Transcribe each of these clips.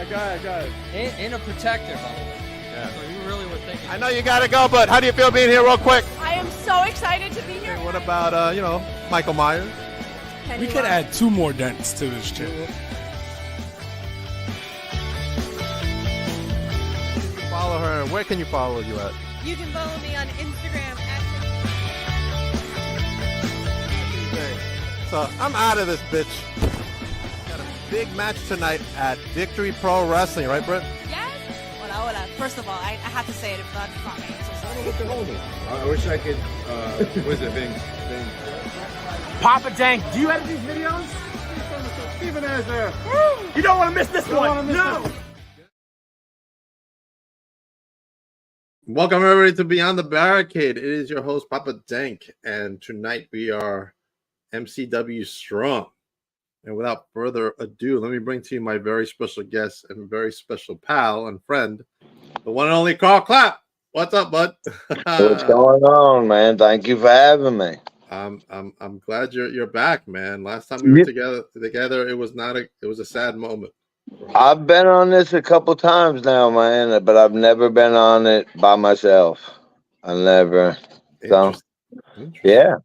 Go ahead. And a protector, by the way. Yeah. So you really were thinking. I know you got to go, but how do you feel being here real quick? I am so excited to be here. What about, Michael Myers? We could add 2 more dents to this chip. Follow her. Where can you follow you at? You can follow me on Instagram So I'm out of this bitch. Got a big match tonight at Victory Pro Wrestling, right, Britt? Yes. Hola. First of all, I have to say it if not, it's not me. I'm so sorry. I wish I could, what is it, Bing? Papa Dank, do you edit these videos? Steven is there. You don't want to miss this one. No. Welcome everybody to Beyond the Barricade. It is your host Papa Dank, and tonight we are MCW Strong. And without further ado, let me bring to you my very special guest and very special pal and friend, the one and only Carl Clapp. What's up, bud? What's going on, man? Thank you for having me. I'm glad you're back, man. Last time we were together, it was a sad moment. I've been on this a couple times now, man, but I've never been on it by myself. I never. So, yeah.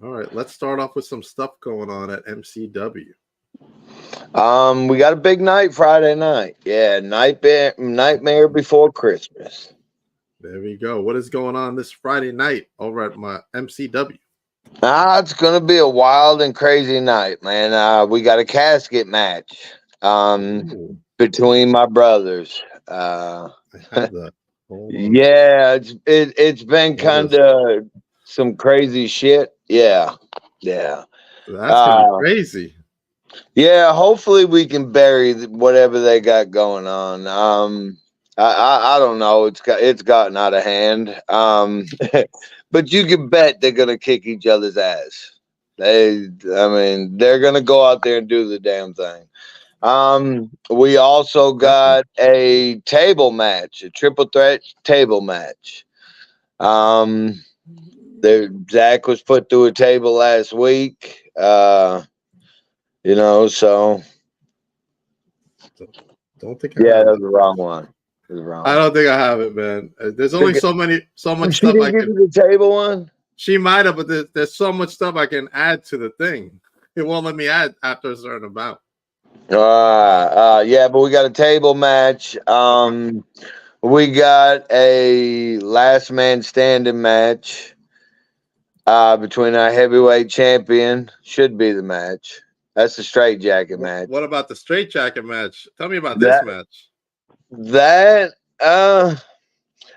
All right, let's start off with some stuff going on at MCW. We got a big night Friday night. Yeah, Nightmare Before Christmas. There we go. What is going on this Friday night over at my MCW? It's gonna be a wild and crazy night, man. We got a casket match between my brothers. I have that. Yeah, it's been kind of some crazy shit. Yeah. That's gonna be crazy. Yeah, hopefully we can bury whatever they got going on. I don't know. It's gotten out of hand. But you can bet they're gonna kick each other's ass. They're gonna go out there and do the damn thing. We also got a table match, a triple threat table match. Zach was put through a table last week. So don't think. Yeah, that was the wrong one. I don't think I have it, man. There's only so much stuff I can. The table one. She might have, but there's so much stuff I can add to the thing. It won't let me add after a certain amount. Yeah, but we got a table match. We got a last man standing match between our heavyweight champion. Should be the match. That's the straight jacket match. What about the straight jacket match? Tell me about this match. That I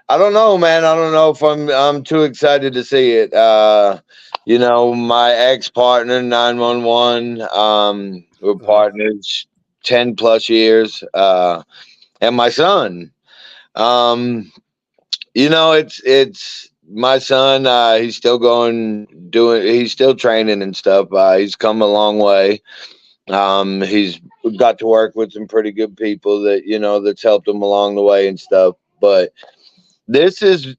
don't know, man. I don't know if I'm too excited to see it. My ex-partner 911, we're partners 10 plus years, and my son. It's my son. He's still he's still training and stuff. He's come a long way. He's got to work with some pretty good people that's helped him along the way and stuff. But this is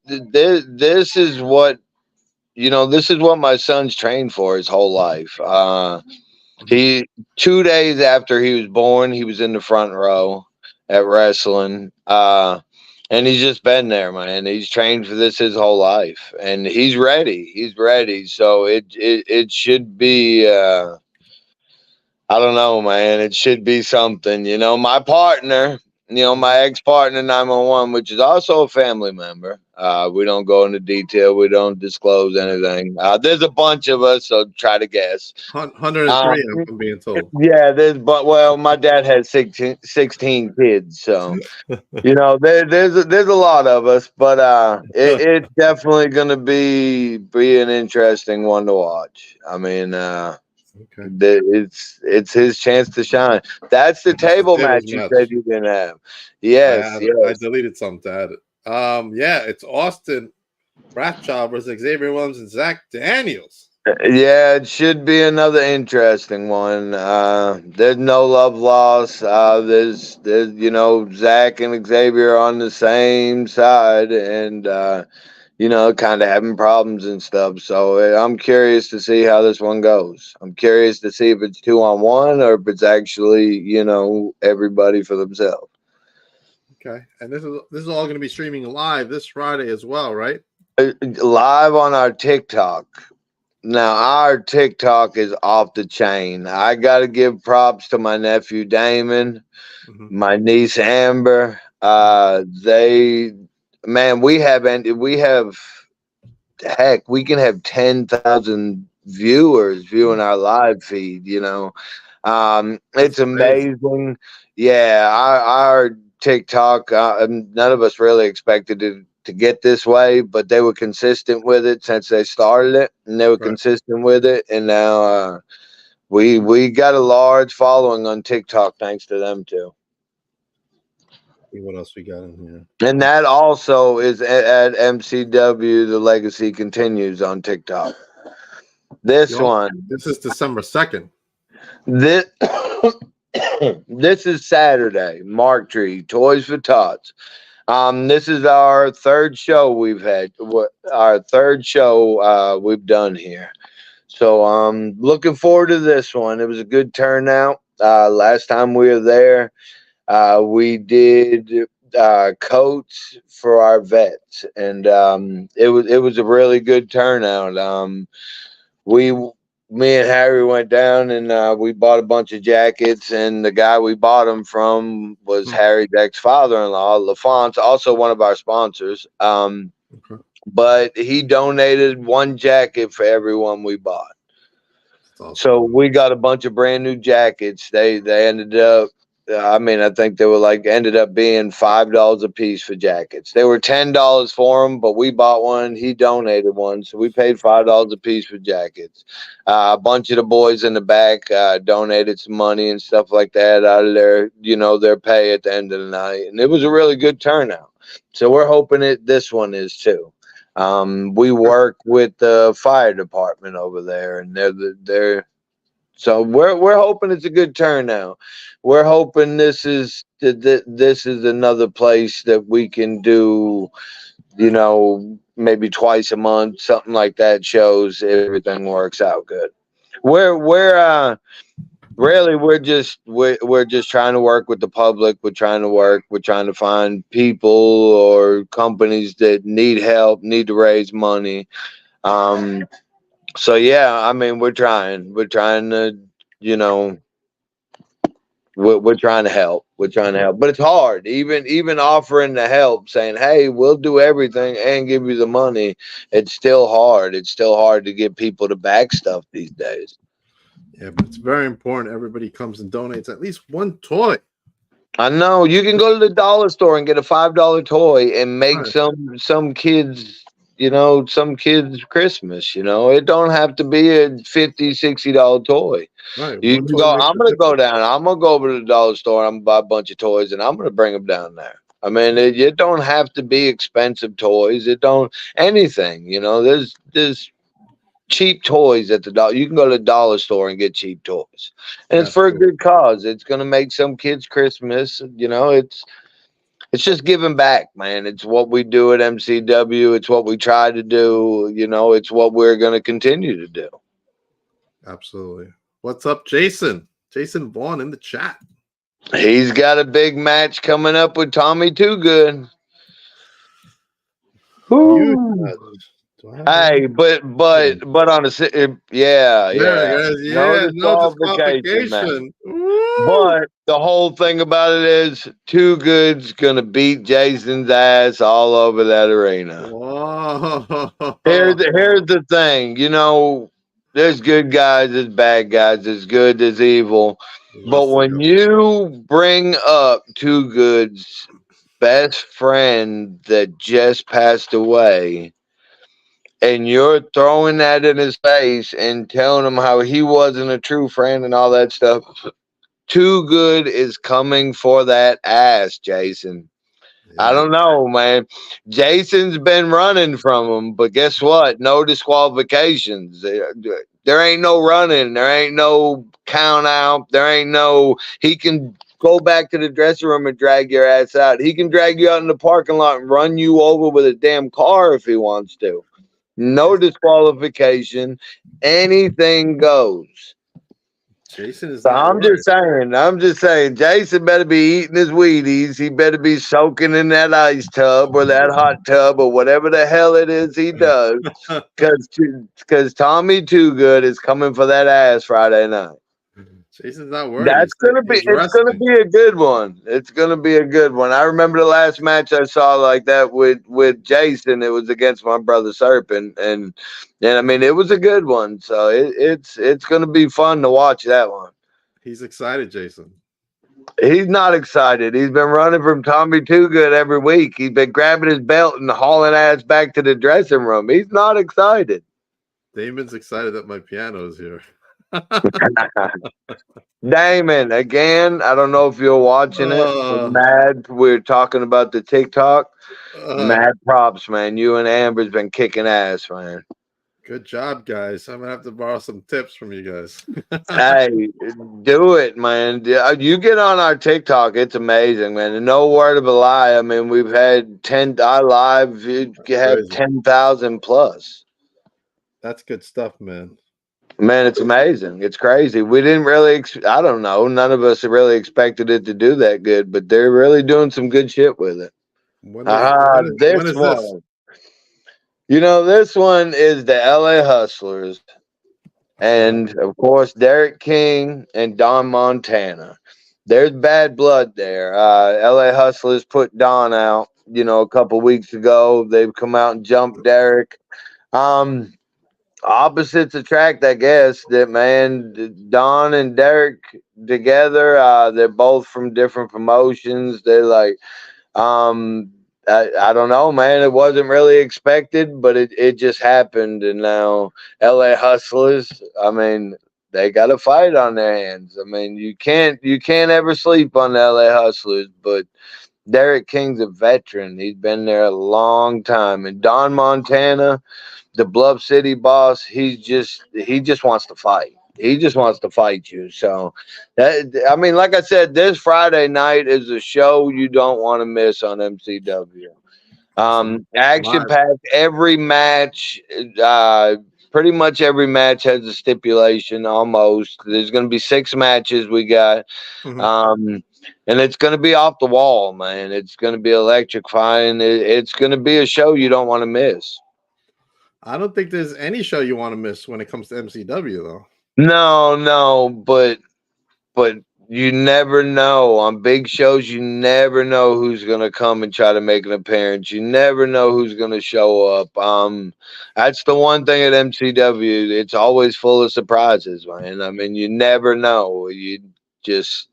what my son's trained for his whole life. 2 days after he was born, he was in the front row at wrestling. And he's just been there, man. He's trained for this his whole life, and he's ready. So it should be, I don't know, man. It should be something. My partner, my ex-partner 911, which is also a family member. We don't go into detail. We don't disclose anything. There's a bunch of us, so try to guess. 103, I'm being told. Yeah, my dad has 16 kids, so there's a lot of us, but it's definitely going to be an interesting one to watch. Okay. It's his chance to shine. That's the table match you said you didn't have. Yes, I deleted something to add it. It's Austin Bradshaw versus Xavier Williams and Zach Daniels. Yeah, it should be another interesting one. There's no love lost. There's Zach and Xavier on the same side, and kind of having problems and stuff. So I'm curious to see how this one goes. I'm curious to see if it's 2-on-1 or if it's actually, everybody for themselves. Okay, and this is all going to be streaming live this Friday as well, right? Live on our TikTok. Now, our TikTok is off the chain. I got to give props to my nephew Damon, my niece Amber. We can have 10,000 viewers viewing our live feed. It's amazing. Yeah, our TikTok. None of us really expected it to get this way, but they were consistent with it since they started it, and they were consistent with it, and now we got a large following on TikTok thanks to them too. See what else we got in here, and that also is at MCW. The Legacy Continues on TikTok. This is December 2nd. This is Saturday. Mark Tree Toys for Tots. This is our third show we've done here. So looking forward to this one. It was a good turnout. Last time we were there, we did coats for our vets, and it was a really good turnout. Me and Harry went down and we bought a bunch of jackets, and the guy we bought them from was Harry's ex-father-in-law, LaFonce, also one of our sponsors. But he donated one jacket for every one we bought. Awesome. So we got a bunch of brand new jackets. They ended up, I think they were ended up being $5 a piece for jackets. They were $10 for them, but we bought one. He donated one, so we paid $5 a piece for jackets. A bunch of the boys in the back donated some money and stuff like that out of their pay at the end of the night, and it was a really good turnout. So we're hoping this one is too. We work with the fire department over there, and they're so we're hoping it's a good turnout. We're hoping this is another place that we can do, maybe twice a month, something like that. Shows everything works out good. We're just trying to work with the public. We're trying to find people or companies that need help, need to raise money. So yeah, we're trying to, we're trying to help. We're trying to help, but it's hard. Even offering the help, saying, "Hey, we'll do everything and give you the money." It's still hard. It's still hard to get people to back stuff these days. Yeah, but it's very important. Everybody comes and donates at least one toy. I know. You can go to the dollar store and get a $5 toy and make some kids. Some kids Christmas, it don't have to be a $50, $60 toy. Right. You can go, I'm going to go down. I'm going to go over to the dollar store. I'm going to buy a bunch of toys and I'm going to bring them down there. It don't have to be expensive toys. It don't anything, there's cheap toys at the dollar. You can go to the dollar store and get cheap toys, and it's for a good cause. It's going to make some kids Christmas. It's just giving back, man. It's what we do at MCW. It's what we try to do. It's what we're going to continue to do. Absolutely. What's up, Jason? Jason Vaughn in the chat. He's got a big match coming up with Tommy Too Good. Hey, but on a no disqualification. But the whole thing about it is Too Good's gonna beat Jason's ass all over that arena. Whoa. Here's the thing, there's good guys, there's bad guys, there's good, there's evil. But when you bring up Too Good's best friend that just passed away, and you're throwing that in his face and telling him how he wasn't a true friend and all that stuff, Too Good is coming for that ass, Jason. Yeah. I don't know, man. Jason's been running from him, but guess what? No disqualifications. There ain't no running. There ain't no count out. There ain't no, he can go back to the dressing room and drag your ass out. He can drag you out in the parking lot and run you over with a damn car if he wants to. No disqualification. Anything goes. Jason is So not I'm just saying, Jason better be eating his Wheaties. He better be soaking in that ice tub or that hot tub or whatever the hell it is he does. Because Tommy Too Good is coming for that ass Friday night. Jason's not worried. It's gonna be a good one. It's gonna be a good one. I remember the last match I saw like that with Jason. It was against my brother Serpent, and I mean it was a good one. So it's gonna be fun to watch that one. He's excited, Jason. He's not excited. He's been running from Tommy Too Good every week. He's been grabbing his belt and hauling ass back to the dressing room. He's not excited. Damon's excited that my piano is here. Damon, again, I don't know if you're watching it. Mad, we're talking about the TikTok. Mad props, man. You and Amber's been kicking ass, man. Good job, guys. I'm gonna have to borrow some tips from you guys. Hey, do it, man. You get on our TikTok, it's amazing, man. And no word of a lie. I mean, we've had 10 live, you had 10,000 plus. That's good stuff, man. Man, it's amazing. It's crazy. We didn't really, I don't know. None of us really expected it to do that good, but they're really doing some good shit with it. When is this? You know, this one is the LA Hustlers. And, of course, Derek King and Don Montana. There's bad blood there. LA Hustlers put Don out, a couple weeks ago. They've come out and jumped Derek. Opposites attract, I guess. That man, Don and Derek together. They're both from different promotions. They're like, I don't know, man. It wasn't really expected, but it just happened. And now LA Hustlers. I mean, they got a fight on their hands. I mean, you can't ever sleep on the LA Hustlers, but Derek King's a veteran. He's been there a long time, and Don Montana, the Bluff City boss, he just wants to fight. He just wants to fight you. So, I mean, like I said, this Friday night is a show you don't want to miss on MCW. Action-packed. Every match, pretty much every match has a stipulation almost. There's going to be 6 matches we got. And it's going to be off the wall, man. It's going to be electrifying. It's going to be a show you don't want to miss. I don't think there's any show you want to miss when it comes to MCW, though. No, but you never know. On big shows, you never know who's going to come and try to make an appearance. You never know who's going to show up. That's the one thing at MCW. It's always full of surprises, man. I mean, you never know. You just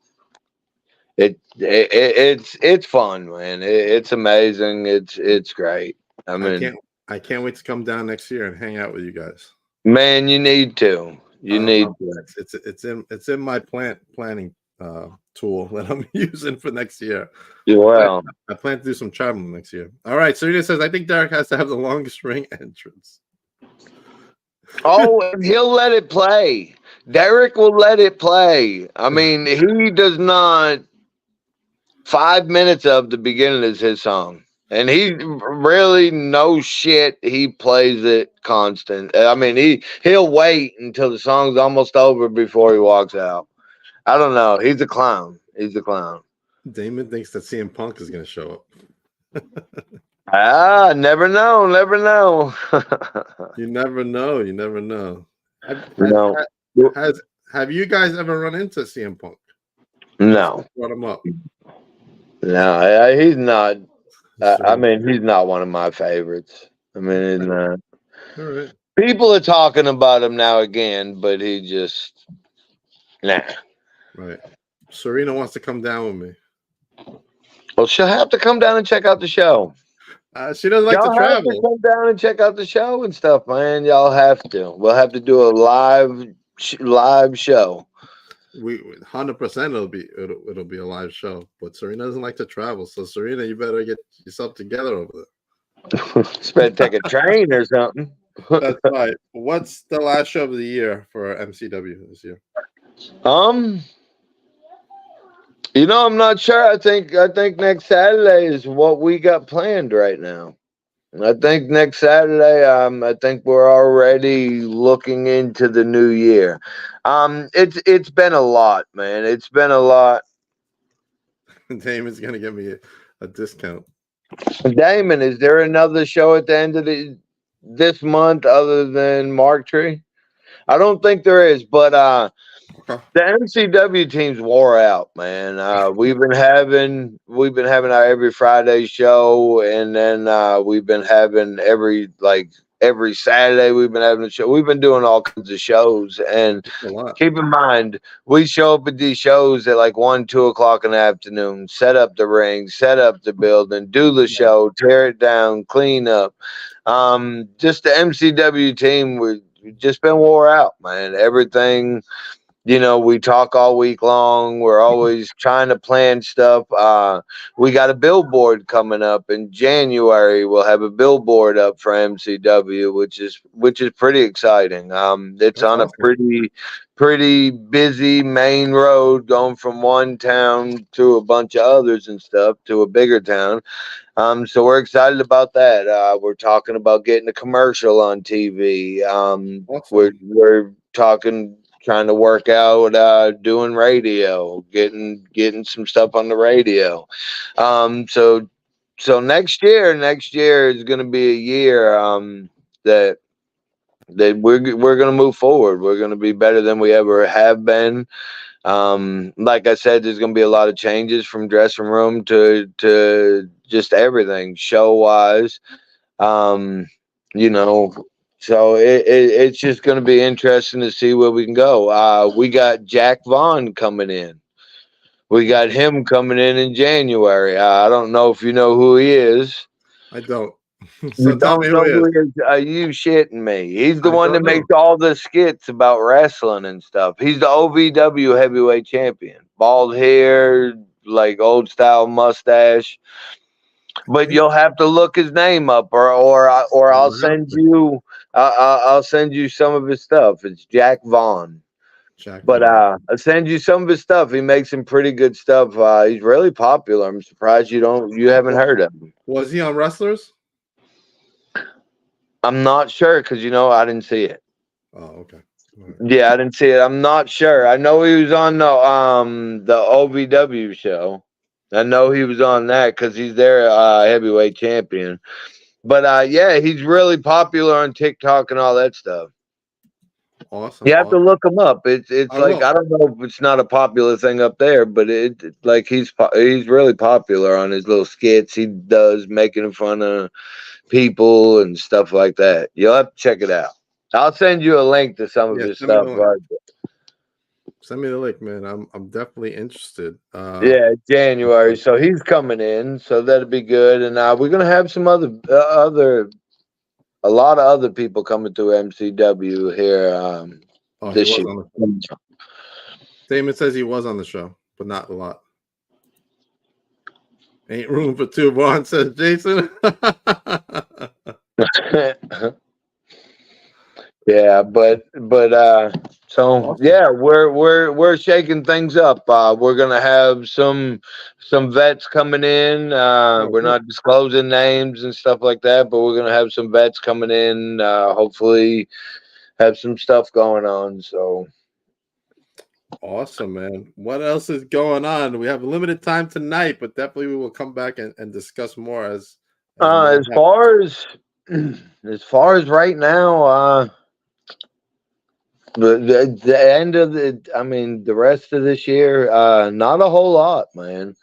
it's fun, man. It's amazing. It's great. I mean, I can't wait to come down next year and hang out with you guys. Man, you need to. You need to. It's in my planning tool that I'm using for next year. Well, I plan to do some traveling next year. All right. Serena says, I think Derek has to have the longest ring entrance. Oh, he'll let it play. Derek will let it play. I mean, he does not. 5 minutes of the beginning is his song. And he really no shit. He plays it constant. I mean, he'll wait until the song's almost over before he walks out. I don't know. He's a clown. He's a clown. Damon thinks that CM Punk is going to show up. Never know. Never know. You never know. You never know. Have you guys ever run into CM Punk? No. Brought him up. No, he's not. I mean, he's not one of my favorites. I mean, he's not. All right. People are talking about him now again, but he just Right. Serena wants to come down with me. Well, she'll have to come down and check out the show. She doesn't like to travel. Have to come down and check out the show and stuff, man. Y'all have to. We'll have to do a live show. We 100% it'll be a live show, but Serena doesn't like to travel. So Serena, you better get yourself together over there. Better take a train or something. That's right. What's the last show of the year for MCW this year? You know, I'm not sure. I think next Saturday is what we got planned right now. I think next Saturday, I think we're already looking into the new year. It's been a lot, man. It's been a lot. Damon's gonna give me a discount. Damon, is there another show at the end of this month other than Mark Tree? I don't think there is, but Okay. the MCW teams wore out, man. We've been having our every Friday show, and then we've been having every Saturday we've been having a show. We've been doing all kinds of shows, and A lot. keep in mind we show up at these shows at like 1, 2 o'clock in the afternoon, set up the ring, set up the building, do the show, tear it down, clean up. Just the MCW team, we've just been wore out, man. Everything. We talk all week long. We're always trying to plan stuff. We got a billboard coming up in January. We'll have a billboard up for MCW, which is pretty exciting. It's That's on a awesome. pretty busy main road going from one town to a bunch of others and stuff to a bigger town. So we're excited about that. We're talking about getting a commercial on TV. Awesome. We're trying to work out doing radio, getting some stuff on the radio. So next year is going to be a year that we're going to move forward. We're going to be better than we ever have been. Like I said, there's going to be a lot of changes from dressing room to just everything show wise. You know, so it's just going to be interesting to see where we can go. We got Jack Vaughn coming in. We got him coming in January. I don't know if you know who he is. I don't. You So tell me don't who know he who is. he is? Are you shitting me? He's the I one that don't know. makes all the skits about wrestling and stuff. He's the OVW heavyweight champion. Bald hair, like old style mustache. But you'll have to look his name up, or I'll We'll have send to. you. I'll send you some of his stuff. It's Jack Vaughn. Jack But Vaughn. I'll send you some of his stuff. He makes some pretty good stuff. He's really popular. I'm surprised you haven't heard of him. Was he on Wrestlers? I'm not sure because I didn't see it. Oh, okay. All right. Yeah, I didn't see it. I'm not sure. I know he was on the OVW show. I know he was on that because he's their heavyweight champion. But yeah, he's really popular on TikTok and all that stuff. Awesome. You have to Awesome. look him up. It's I like will. I don't know if it's not a popular thing up there, but like he's really popular on his little skits he does, making fun of people and stuff like that. You'll have to check it out. I'll send you a link to some of Yeah, his send me the stuff. link. Send me the link, man. I'm definitely interested. Yeah, January. So he's coming in, so that'll be good. And we're gonna have some a lot of other people coming to MCW here Oh, he this was year. on the Damon says he was on the show, but not a lot. Ain't room for two. Vaughn says Jason. Yeah, but so Awesome. yeah, we're shaking things up. We're gonna have some vets coming in. We're good. not disclosing names and stuff like that, but we're gonna have some vets coming in. Hopefully, have some stuff going on. So Awesome, man. What else is going on? We have a limited time tonight, but definitely we will come back and discuss more as more as happens. far as as far as right now, the end of the rest of this year, not a whole lot, man.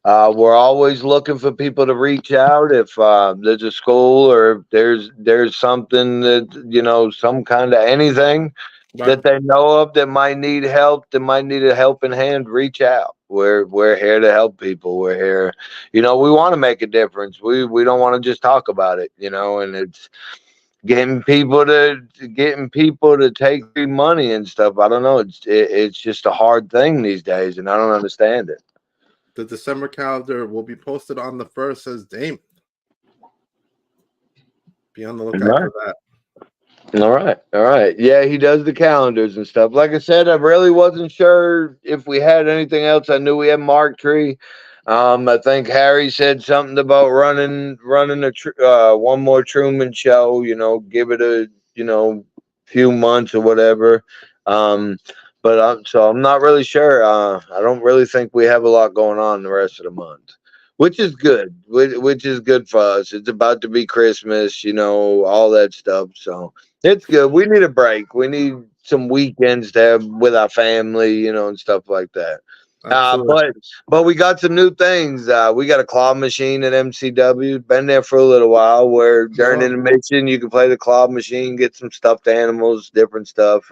We're always looking for people to reach out if there's a school or if there's something that some kind of anything Right. that they know of that might need help, that might need a helping hand. Reach out. We're here to help people. We're here. We want to make a difference. We don't want to just talk about it. And it's getting people to take free money and stuff. I don't know. It's just a hard thing these days, and I don't understand it. The December calendar will be posted on the 1st, says Damon. Be on the lookout Right. for that. All right, all right. Yeah, he does the calendars and stuff. Like I said, I really wasn't sure if we had anything else. I knew we had Mark Tree. I think Harry said something about running one more Truman show. Give it a few months or whatever. Um, but I'm not really sure. I don't really think we have a lot going on the rest of the month, which is good. Which is good for us. It's about to be Christmas, all that stuff. So. It's good. We need a break. We need some weekends to have with our family, and stuff like that. Absolutely. But we got some new things. We got a claw machine at MCW. Been there for a little while. Where during intermission you can play the claw machine, get some stuffed animals, different stuff.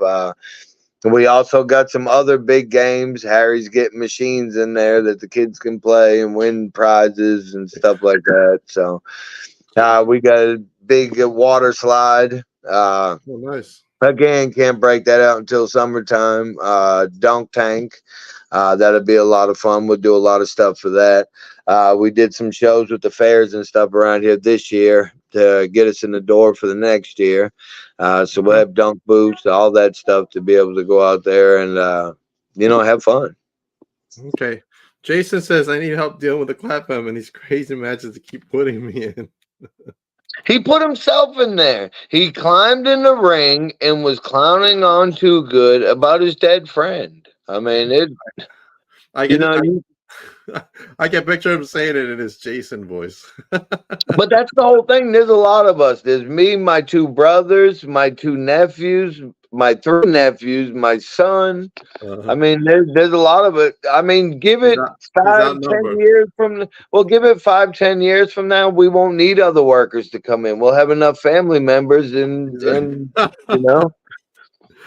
We also got some other big games. Harry's getting machines in there that the kids can play and win prizes and stuff like that. So we got a big water slide. Nice. Again, can't break that out until summertime. Dunk tank. That'll be a lot of fun. We'll do a lot of stuff for that. We did some shows with the fairs and stuff around here this year to get us in the door for the next year. So we'll have dunk boots, all that stuff to be able to go out there and have fun. Okay. Jason says I need help dealing with the clap and these crazy matches to keep putting me in. He put himself in there. He climbed in the ring and was clowning on Too Good about his dead friend. I mean, I can picture him saying it in his Jason voice. But that's the whole thing. There's a lot of us. There's me, my two brothers, my two nephews, my three nephews, my son. I mean, there's a lot of it. I mean, give it 5-10 years from give it 5-10 years from now, we won't need other workers to come in. We'll have enough family members and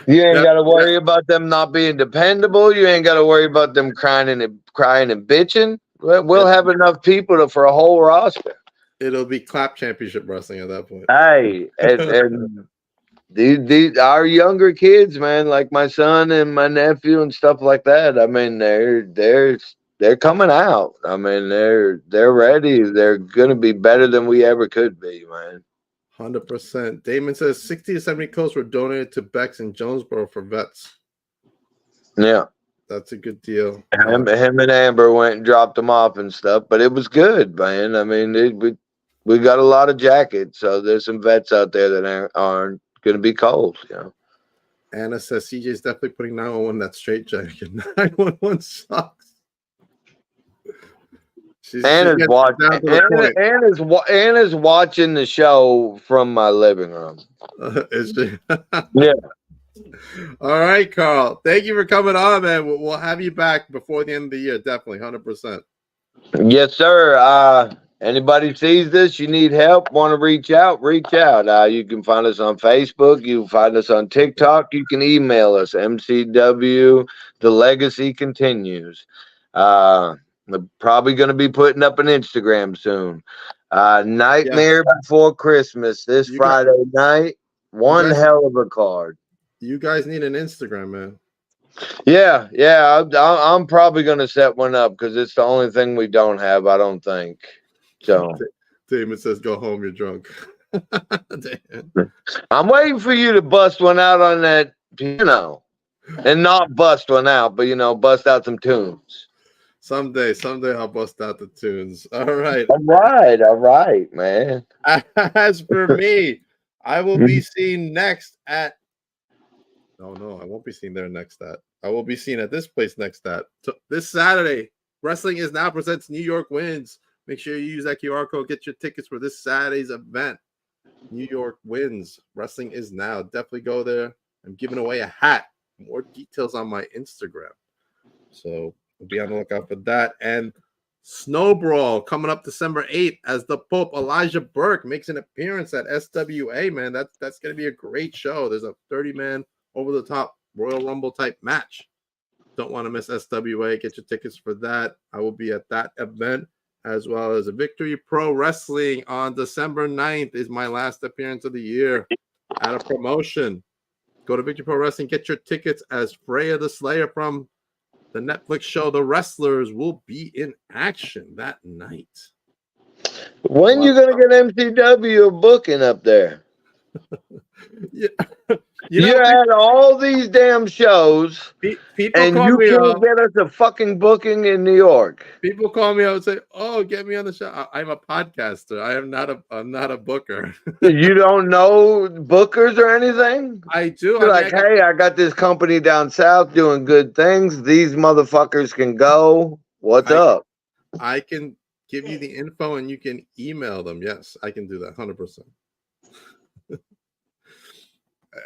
you ain't got to worry about them not being dependable. You ain't got to worry about them crying and bitching. We'll have enough people for a whole roster. It'll be clap championship wrestling at that point. Hey, and these our younger kids, man, like my son and my nephew and stuff like that. I mean, they're coming out. I mean, they're ready. They're gonna be better than we ever could be, man. 100%. Damon says 60 to 70 coats were donated to Bex in Jonesboro for vets. Yeah. That's a good deal. Him and Amber went and dropped them off and stuff, but it was good, man. I mean, we got a lot of jackets, so there's some vets out there that aren't going to be cold, Anna says CJ's definitely putting 911 that straight jacket. 911 sucks. Anna's watching the show from my living room. Is she? Yeah. All right, Carl. Thank you for coming on, man. We'll have you back before the end of the year. Definitely, 100%. Yes, sir. Anybody sees this, you need help, want to reach out. You can find us on Facebook. You can find us on TikTok. You can email us, MCW. The legacy continues. We're probably going to be putting up an Instagram soon. Nightmare Before Christmas this Friday night. One hell of a card. You guys need an Instagram, man. Yeah. I'm probably going to set one up because it's the only thing we don't have, I don't think. So Damon says, go home, you're drunk. I'm waiting for you to bust one out on that piano. And not bust one out, but, bust out some tunes. Someday I'll bust out the tunes. All right. All right, man. As for me, I will be seen next at No, I won't be seen there next at. I will be seen at this place next at. So this Saturday, Wrestling Is Now presents New York Wins. Make sure you use that QR code. Get your tickets for this Saturday's event. New York Wins. Wrestling Is Now. Definitely go there. I'm giving away a hat. More details on my Instagram. So we'll be on the lookout for that. And Snow Brawl coming up December 8th as the Pope Elijah Burke makes an appearance at SWA, man. That's going to be a great show. There's a 30-man over-the-top Royal Rumble type match. Don't want to miss SWA. Get your tickets for that. I will be at that event, as well as a Victory Pro Wrestling on December 9th is my last appearance of the year at a promotion. Go to Victory Pro Wrestling. Get your tickets as Freya the Slayer from the Netflix show The Wrestlers will be in action that night. When you going to get MCW booking up there? Yeah. You know, had all these damn shows, people and call you me can't get us a fucking booking in New York. People call me out and say, "Oh, get me on the show." I'm a podcaster. I'm not a booker. You don't know bookers or anything? I do. You're I mean, like, hey, I got this company down south doing good things. These motherfuckers can go. What's up? I can give you the info and you can email them. Yes, I can do that 100%.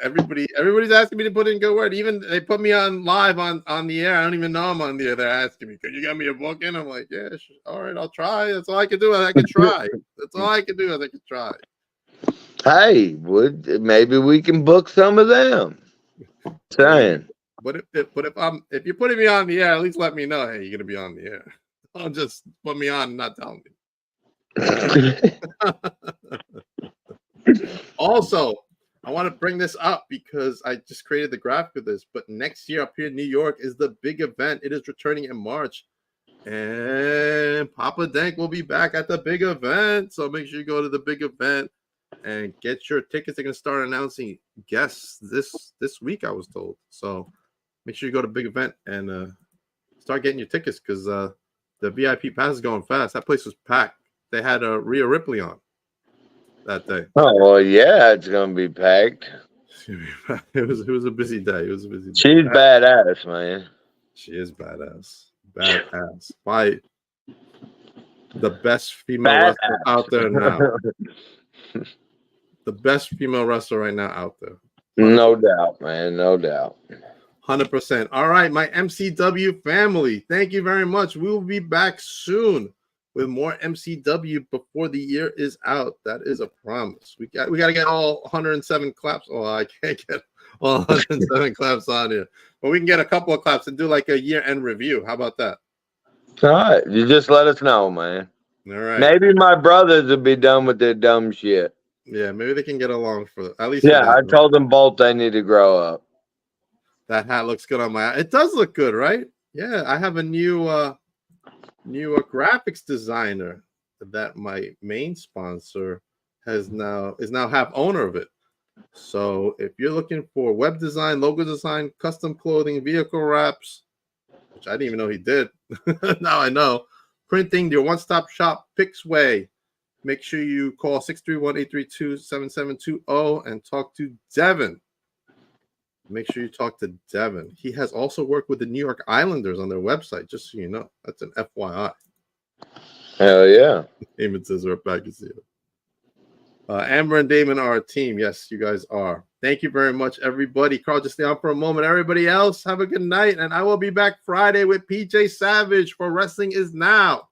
Everybody's asking me to put in good word. Even they put me on live on the air. I don't even know I'm on the air. They're asking me, "Could you get me a booking?" I'm like, "Yeah, sure. All right, I'll try." That's all I can do. I can try. That's all I can do. I can try. Hey, maybe we can book some of them. Saying. But if you're putting me on the air, at least let me know. Hey, you're gonna be on the air. Don't just put me on and not tell me. Also, I want to bring this up because I just created the graphic of this. But next year up here in New York is the big event. It is returning in March. And Papa Dank will be back at the big event. So make sure you go to the big event and get your tickets. They're going to start announcing guests this week, I was told. So make sure you go to big event and start getting your tickets because the VIP pass is going fast. That place was packed. They had Rhea Ripley on that day. Oh well, yeah, it's gonna be packed. It was a busy day. It was a busy day. She's badass, man. She is badass. Badass. By the best female wrestler out there now. The best female wrestler right now out there. 100%. No doubt, man. No doubt. 100%. All right, my MCW family. Thank you very much. We will be back soon with more MCW before the year is out. That is a promise. We got to get all 107 claps. Oh, I can't get all 107 claps on here, but we can get a couple of claps and do like a year-end review. How about that? All right, you just let us know, man. All right. Maybe my brothers will be done with their dumb shit. Yeah, maybe they can get along for at least. Yeah, I told them both they need to grow up. That hat looks good on my. It does look good, right? Yeah, I have a new graphics designer that my main sponsor is now half owner of it. So if you're looking for web design, logo design, custom clothing, vehicle wraps, which I didn't even know he did. Now I know. Printing, your one-stop shop, Pixway. Make sure you call 631-832-7720 and talk to Devin. Make sure you talk to Devin. He has also worked with the New York Islanders on their website, just so you know. That's an FYI. Hell yeah. Damon says we're back to see it. Amber and Damon are a team. Yes, you guys are. Thank you very much, everybody. Carl, just stay on for a moment. Everybody else, have a good night. And I will be back Friday with PJ Savage for Wrestling Is Now.